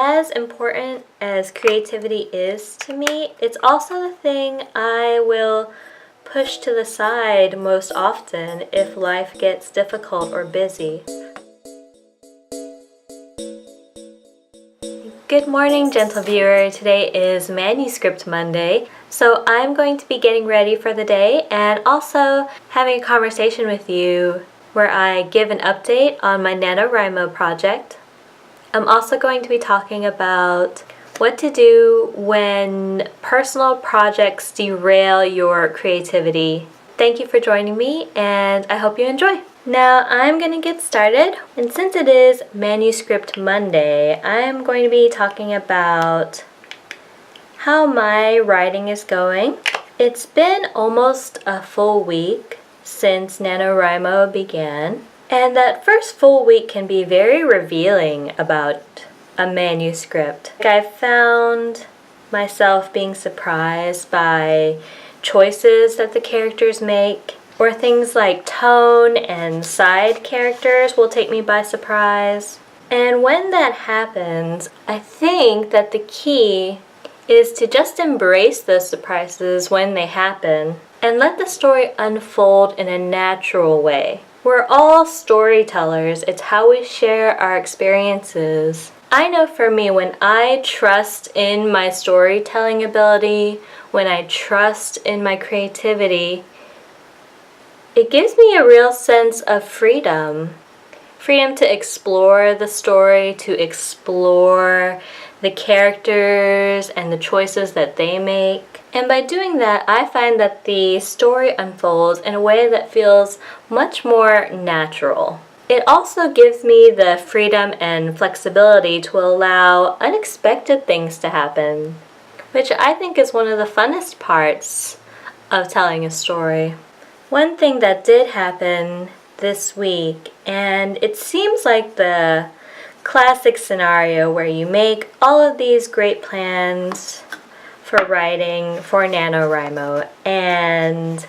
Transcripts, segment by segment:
as important as creativity is to me, it's also the thing I will push to the side most often if life gets difficult or busy. Good morning, gentle viewer. Today is Manuscript Monday, so I'm going to be getting ready for the day and also having a conversation with you where I give an update on my NaNoWriMo project. I'm also going to be talking about what to do when personal projects derail your creativity. Thank you for joining me, and I hope you enjoy. Now I'm going to get started, and since it is Manuscript Monday, I'm going to be talking about how my writing is going. It's been almost a full week since NaNoWriMo began, and that first full week can be very revealing about a manuscript. I found myself being surprised by choices that the characters make, or things like tone and side characters will take me by surprise. And when that happens, I think that the key is to just embrace those surprises when they happen and let the story unfold in a natural way. We're all storytellers. It's how we share our experiences. I know for me, when I trust in my storytelling ability, when I trust in my creativity, it gives me a real sense of freedom. Freedom to explore the story, to explore the characters and the choices that they make. And by doing that, I find that the story unfolds in a way that feels much more natural. It also gives me the freedom and flexibility to allow unexpected things to happen, which I think is one of the funnest parts of telling a story. One thing that did happen this week, and it seems like the classic scenario where you make all of these great plans for writing for NaNoWriMo, and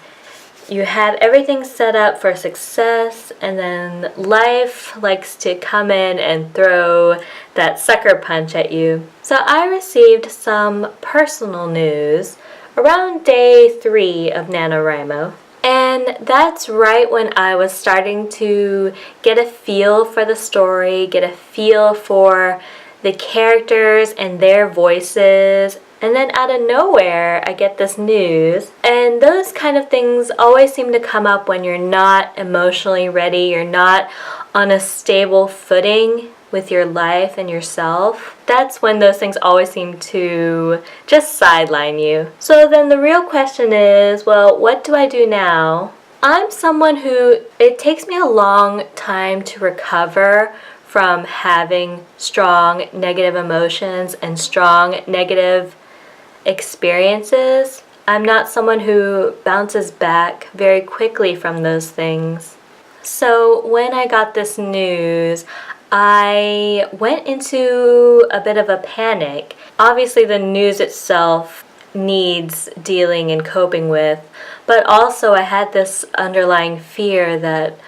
you have everything set up for success, and then life likes to come in and throw that sucker punch at you. So I received some personal news around day 3 of NaNoWriMo. And that's right when I was starting to get a feel for the story, get a feel for the characters and their voices. And then out of nowhere, I get this news. And those kind of things always seem to come up when you're not emotionally ready, you're not on a stable footing with your life and yourself. That's when those things always seem to just sideline you. So then the real question is, well, what do I do now? I'm someone who, it takes me a long time to recover from having strong negative emotions and strong negative experiences. I'm not someone who bounces back very quickly from those things. So when I got this news, I went into a bit of a panic. Obviously, the news itself needs dealing and coping with, but also I had this underlying fear that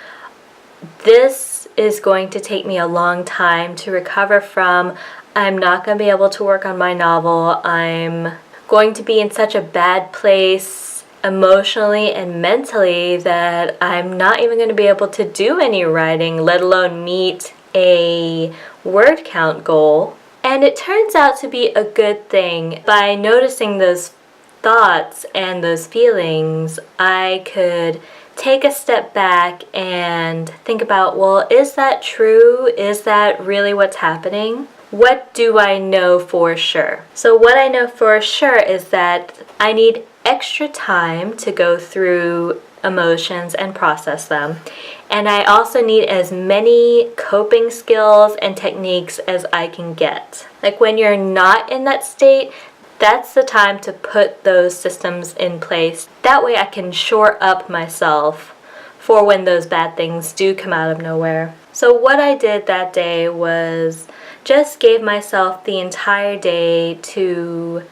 this is going to take me a long time to recover from. I'm not going to be able to work on my novel. I'm going to be in such a bad place emotionally and mentally that I'm not even going to be able to do any writing, let alone meet a word count goal. And it turns out to be a good thing. By noticing those thoughts and those feelings, I could take a step back and think about, well, is that true? Is that really what's happening? What do I know for sure? So what I know for sure is that I need extra time to go through emotions and process them. And I also need as many coping skills and techniques as I can get. Like when you're not in that state, that's the time to put those systems in place. That way I can shore up myself for when those bad things do come out of nowhere. So what I did that day was just gave myself the entire day to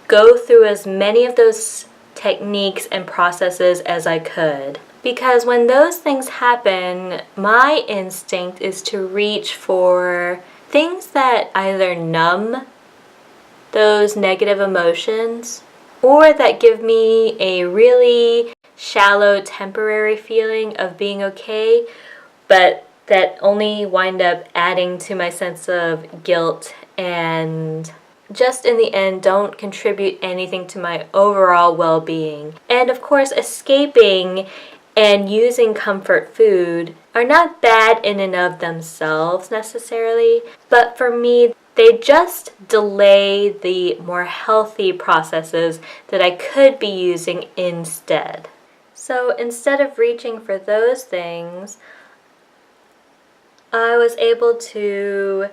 go through as many of those techniques and processes as I could. Because when those things happen, my instinct is to reach for things that either numb those negative emotions or that give me a really shallow temporary feeling of being okay, but that only wind up adding to my sense of guilt and just in the end don't contribute anything to my overall well-being. And of course, escaping and using comfort food are not bad in and of themselves necessarily, but for me, they just delay the more healthy processes that I could be using instead. So instead of reaching for those things, I was able to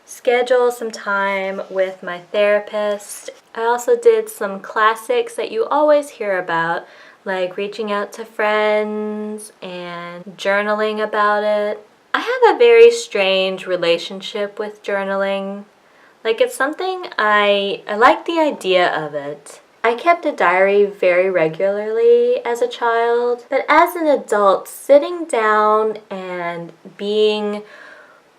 schedule some time with my therapist. I also did some classics that you always hear about, like reaching out to friends and journaling about it. I have a very strange relationship with journaling. Like, it's something I like the idea of it. I kept a diary very regularly as a child, but as an adult, sitting down and being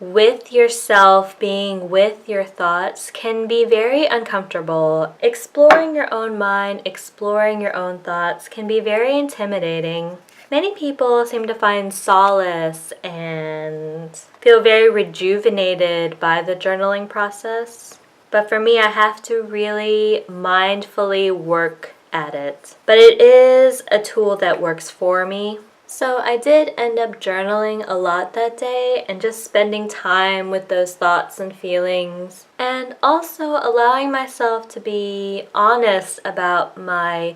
with yourself, being with your thoughts can be very uncomfortable. Exploring your own mind, exploring your own thoughts can be very intimidating. Many people seem to find solace and feel very rejuvenated by the journaling process. But for me, I have to really mindfully work at it. But it is a tool that works for me. So I did end up journaling a lot that day and just spending time with those thoughts and feelings. And also allowing myself to be honest about my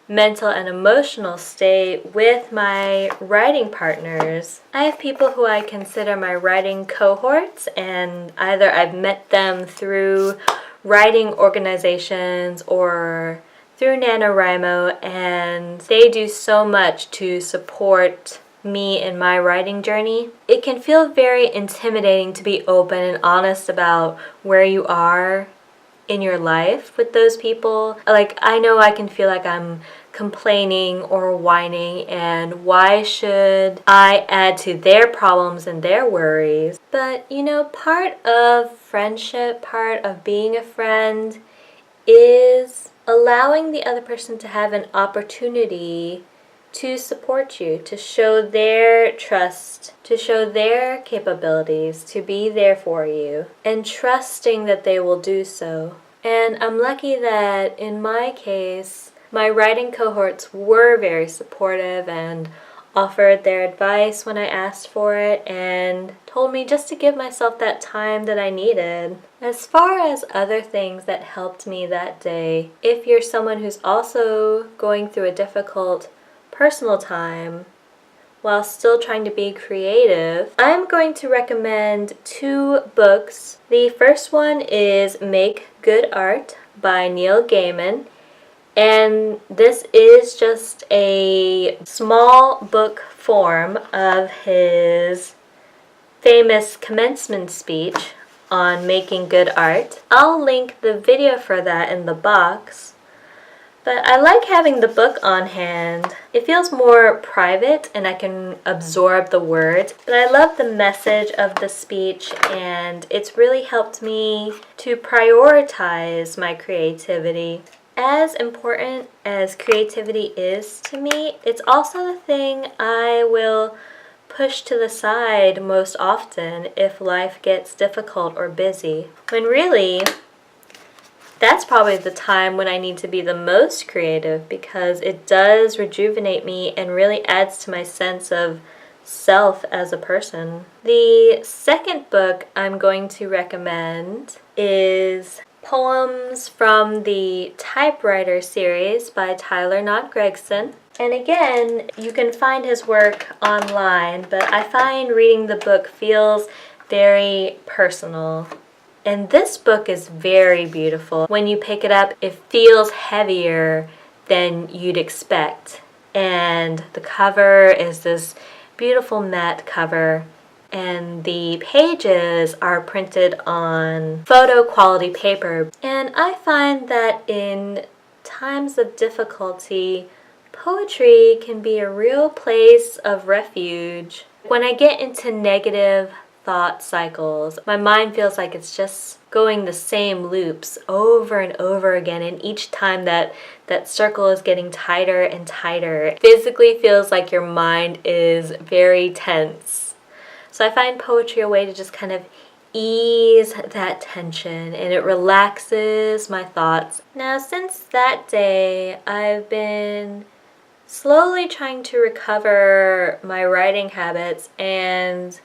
mental and emotional state with my writing partners. I have people who I consider my writing cohorts, and either I've met them through writing organizations or through NaNoWriMo, and they do so much to support me in my writing journey. It can feel very intimidating to be open and honest about where you are in your life with those people. Like, I know I can feel like I'm complaining or whining, and why should I add to their problems and their worries? But you know, part of friendship, part of being a friend is allowing the other person to have an opportunity to support you, to show their trust, to show their capabilities, to be there for you, and trusting that they will do so. And I'm lucky that in my case, my writing cohorts were very supportive and offered their advice when I asked for it and told me just to give myself that time that I needed. As far as other things that helped me that day, if you're someone who's also going through a difficult personal time while still trying to be creative, I'm going to recommend 2 books. The first one is Make Good Art by Neil Gaiman. And this is just a small book form of his famous commencement speech on making good art. I'll link the video for that in the box. But I like having the book on hand. It feels more private and I can absorb the words. But I love the message of the speech, and it's really helped me to prioritize my creativity. As important as creativity is to me, it's also the thing I will push to the side most often if life gets difficult or busy. When really, that's probably the time when I need to be the most creative, because it does rejuvenate me and really adds to my sense of self as a person. The second book I'm going to recommend is Poems from the Typewriter series by Knott Gregson. And again, you can find his work online, but I find reading the book feels very personal. And this book is very beautiful. When you pick it up, it feels heavier than you'd expect. And the cover is this beautiful matte cover, and the pages are printed on photo quality paper. And I find that in times of difficulty, poetry can be a real place of refuge. When I get into negative thought cycles. My mind feels like it's just going the same loops over and over again, and each time that circle is getting tighter and tighter. It physically feels like your mind is very tense. So I find poetry a way to just kind of ease that tension, and it relaxes my thoughts. Now, since that day, I've been slowly trying to recover my writing habits and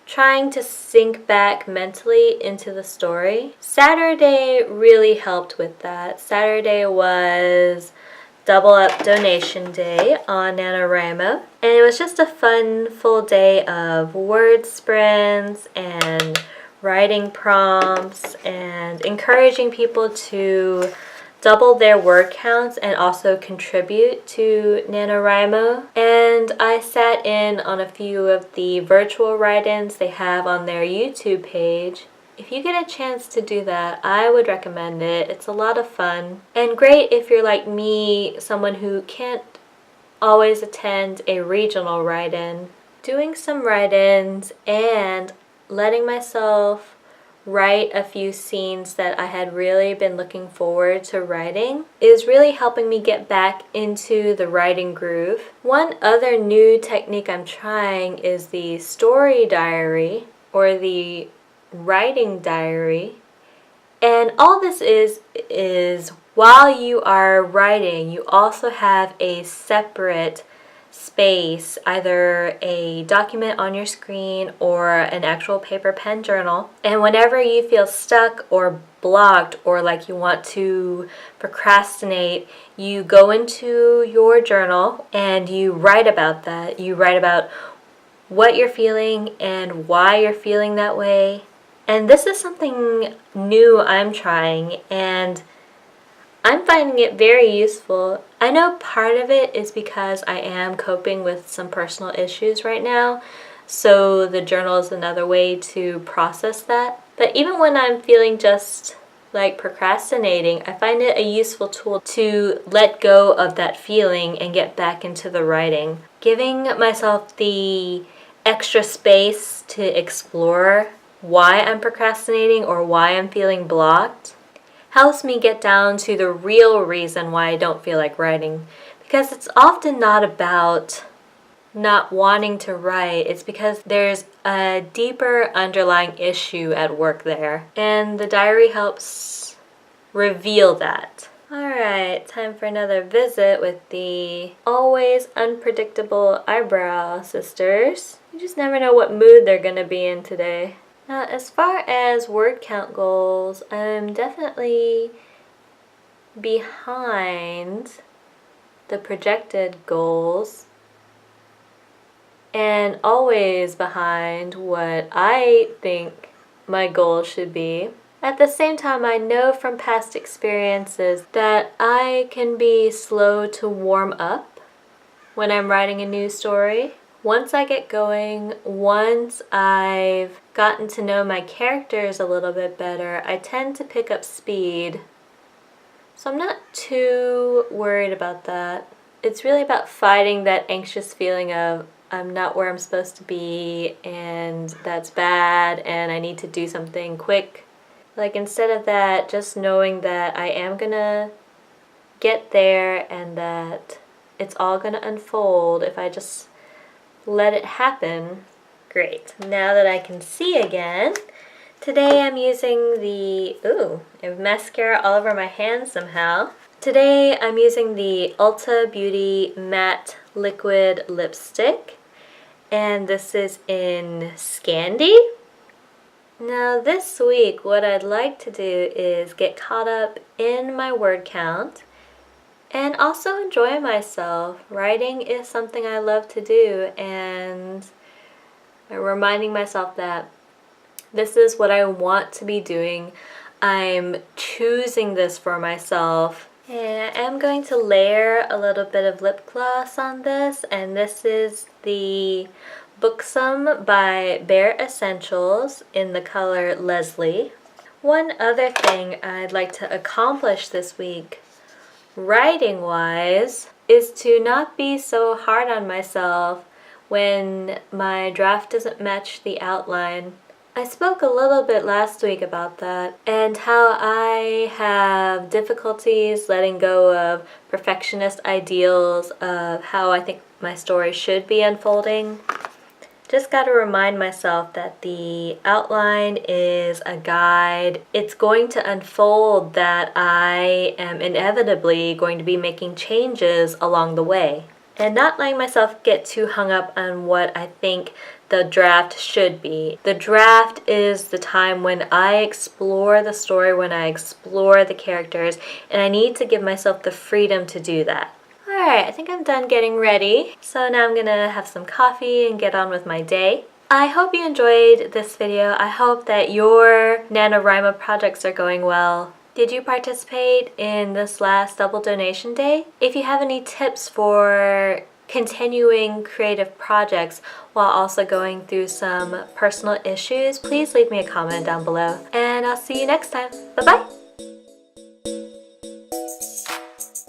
trying to sink back mentally into the story. Saturday really helped with that. Saturday was Double Up Donation Day on NaNoWriMo, and it was just a fun full day of word sprints and writing prompts and encouraging people to double their word counts and also contribute to NaNoWriMo. And I sat in on a few of the virtual write-ins they have on their YouTube page. If you get a chance to do that, I would recommend it. It's a lot of fun and great if you're like me, someone who can't always attend a regional write-in. Doing some write-ins and letting myself write a few scenes that I had really been looking forward to writing is really helping me get back into the writing groove. One other new technique I'm trying is the story diary or the writing diary. And all this is while you are writing, you also have a separate space, either a document on your screen or an actual paper pen journal. And whenever you feel stuck or blocked or like you want to procrastinate, you go into your journal and you write about that. You write about what you're feeling and why you're feeling that way. And this is something new I'm trying, and I'm finding it very useful. I know part of it is because I am coping with some personal issues right now, so the journal is another way to process that. But even when I'm feeling just like procrastinating, I find it a useful tool to let go of that feeling and get back into the writing. Giving myself the extra space to explore why I'm procrastinating or why I'm feeling blocked helps me get down to the real reason why I don't feel like writing. Because it's often not about not wanting to write, it's because there's a deeper underlying issue at work there. And the diary helps reveal that. Alright, time for another visit with the always unpredictable eyebrow sisters. You just never know what mood they're gonna be in today. Now, as far as word count goals, I'm definitely behind the projected goals and always behind what I think my goals should be. At the same time, I know from past experiences that I can be slow to warm up when I'm writing a new story. Once I get going, once I've gotten to know my characters a little bit better, I tend to pick up speed. So I'm not too worried about that. It's really about fighting that anxious feeling of I'm not where I'm supposed to be and that's bad and I need to do something quick. Like instead of that, just knowing that I am gonna get there and that it's all gonna unfold if I just let it happen. Great. Now that I can see again, today I'm using the, I have mascara all over my hands somehow. Today I'm using the Ulta Beauty Matte Liquid Lipstick, and this is in Scandi. Now this week what I'd like to do is get caught up in my word count and also enjoy myself. Writing is something I love to do, and reminding myself that this is what I want to be doing. I'm choosing this for myself. And I am going to layer a little bit of lip gloss on this, and this is the Buxom by Bare Essentials in the color Leslie. One other thing I'd like to accomplish this week, writing-wise, is to not be so hard on myself when my draft doesn't match the outline. I spoke a little bit last week about that and how I have difficulties letting go of perfectionist ideals of how I think my story should be unfolding. Just got to remind myself that the outline is a guide. It's going to unfold that I am inevitably going to be making changes along the way. And not letting myself get too hung up on what I think the draft should be. The draft is the time when I explore the story, when I explore the characters, and I need to give myself the freedom to do that. Alright, I think I'm done getting ready, so now I'm gonna have some coffee and get on with my day. I hope you enjoyed this video. I hope that your NaNoWriMo projects are going well. Did you participate in this last double donation day? If you have any tips for continuing creative projects while also going through some personal issues, please leave me a comment down below. And I'll see you next time. Bye-bye!